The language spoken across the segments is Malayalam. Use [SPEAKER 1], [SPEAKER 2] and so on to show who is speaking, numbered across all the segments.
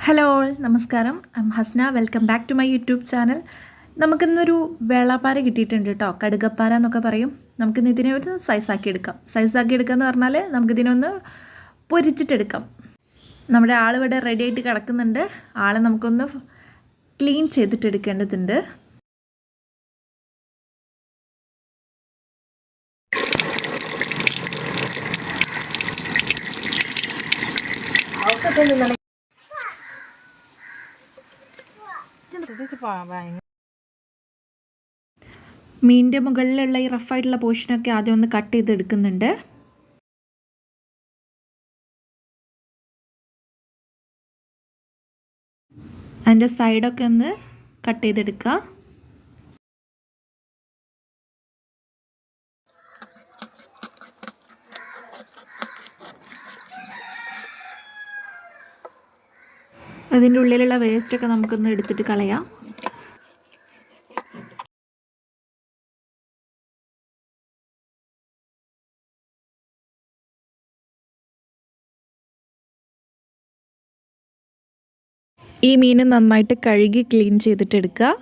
[SPEAKER 1] ഹലോ ഓൾ നമസ്കാരം. Hasna. Welcome back to my YouTube channel. നമുക്കിന്നൊരു വെള്ളപ്പാര കിട്ടിയിട്ടുണ്ട് കേട്ടോ. കടുകപ്പാര എന്നൊക്കെ പറയും. നമുക്കിന്ന് ഇതിനെ ഒരു സൈസാക്കി എടുക്കാം. എന്ന് പറഞ്ഞാൽ നമുക്കിതിനൊന്ന് പൊരിച്ചിട്ടെടുക്കാം. നമ്മുടെ ആളിവിടെ റെഡി ആയിട്ട് കിടക്കുന്നുണ്ട്. ആളെ നമുക്കൊന്ന് ക്ലീൻ ചെയ്തിട്ടെടുക്കേണ്ടതുണ്ട്. മീനിൻ്റെ മുകളിലുള്ള ഈ റഫായിട്ടുള്ള പോർഷനൊക്കെ ആദ്യം ഒന്ന് കട്ട് ചെയ്തെടുക്കുന്നുണ്ട്. അതിൻ്റെ സൈഡൊക്കെ ഒന്ന് കട്ട് ചെയ്തെടുക്കുക. അതിൻ്റെ ഉള്ളിലുള്ള വേസ്റ്റൊക്കെ നമുക്കൊന്ന് എടുത്തിട്ട് കളയാം. ഈ മീൻ നന്നായിട്ട് കഴുകി ക്ലീൻ ചെയ്തിട്ടെടുക്കുക.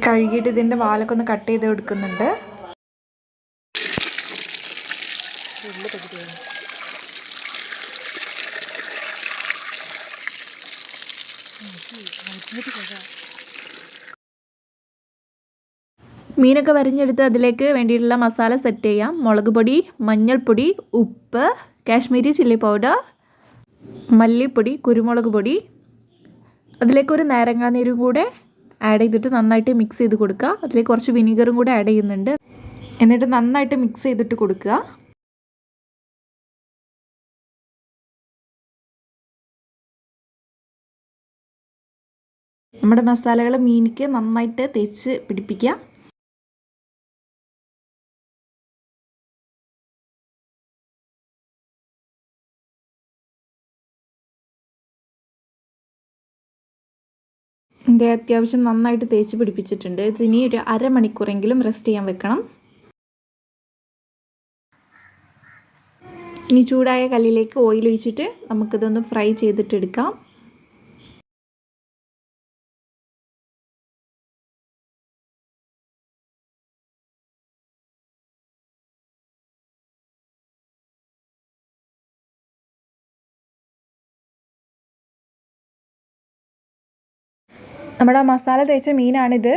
[SPEAKER 1] കഴുകിയിട്ട് ഇതിൻ്റെ വാലൊക്കെ ഒന്ന് കട്ട് ചെയ്ത് എടുക്കുന്നുണ്ട്. മീനൊക്കെ വരിഞ്ഞെടുത്ത് അതിലേക്ക് വേണ്ടിയിട്ടുള്ള മസാല സെറ്റ് ചെയ്യാം. മുളക് പൊടി, മഞ്ഞൾപ്പൊടി, ഉപ്പ്, കാശ്മീരി ചില്ലി പൗഡർ, മല്ലിപ്പൊടി, കുരുമുളക് പൊടി, അതിലേക്കൊരു നാരങ്ങാനീരും കൂടെ ആഡ് ചെയ്തിട്ട് നന്നായിട്ട് മിക്സ് ചെയ്ത് കൊടുക്കുക. അതിലേക്ക് കുറച്ച് വിനീഗറും കൂടെ ആഡ് ചെയ്യുന്നുണ്ട്. എന്നിട്ട് നന്നായിട്ട് മിക്സ് ചെയ്തിട്ട് കൊടുക്കുക. നമ്മുടെ മസാലകൾ മീനിക്ക് നന്നായിട്ട് തേച്ച് പിടിപ്പിക്കുക. ഇത് അത്യാവശ്യം നന്നായിട്ട് തേച്ച് പിടിപ്പിച്ചിട്ടുണ്ട്. ഇതിനി ഒരു അരമണിക്കൂറെങ്കിലും റെസ്റ്റ് ചെയ്യാൻ വെക്കണം. ഇനി ചൂടായ കല്ലിലേക്ക് ഓയിൽ ഒഴിച്ചിട്ട് നമുക്കിതൊന്ന് ഫ്രൈ ചെയ്തിട്ടെടുക്കാം. നമ്മുടെ മസാല തേച്ച മീനാണിത്.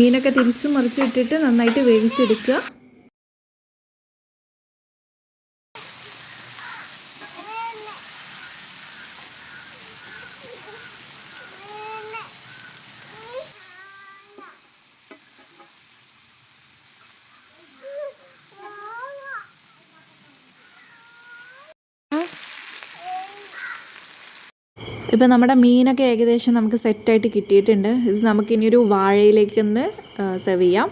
[SPEAKER 1] മീനൊക്കെ തിരിച്ചും മറിച്ചും ഇട്ടിട്ട് നന്നായിട്ട് വേവിച്ചെടുക്കുക. ഇപ്പം നമ്മുടെ മീനൊക്കെ ഏകദേശം നമുക്ക് സെറ്റായിട്ട് കിട്ടിയിട്ടുണ്ട്. ഇത് നമുക്കിനി ഒരു വാഴയിലേക്കൊന്ന് സെർവ് ചെയ്യാം.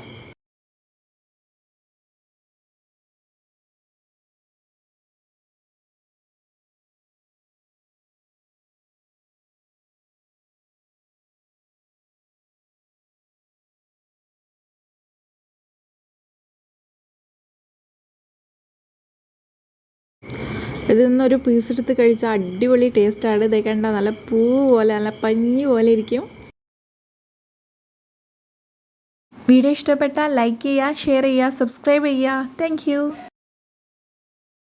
[SPEAKER 1] ഇതിൽ നിന്നൊരു പീസ് എടുത്ത് കഴിച്ചാൽ അടിപൊളി ടേസ്റ്റാണ്. ഇതേ കണ്ട നല്ല പൂ പോലെ, നല്ല പഞ്ഞി പോലെ ഇരിക്കും. വീഡിയോ ഇഷ്ടപ്പെട്ടാൽ ലൈക്ക് ചെയ്യുക, ഷെയർ ചെയ്യുക, സബ്സ്ക്രൈബ് ചെയ്യുക. താങ്ക്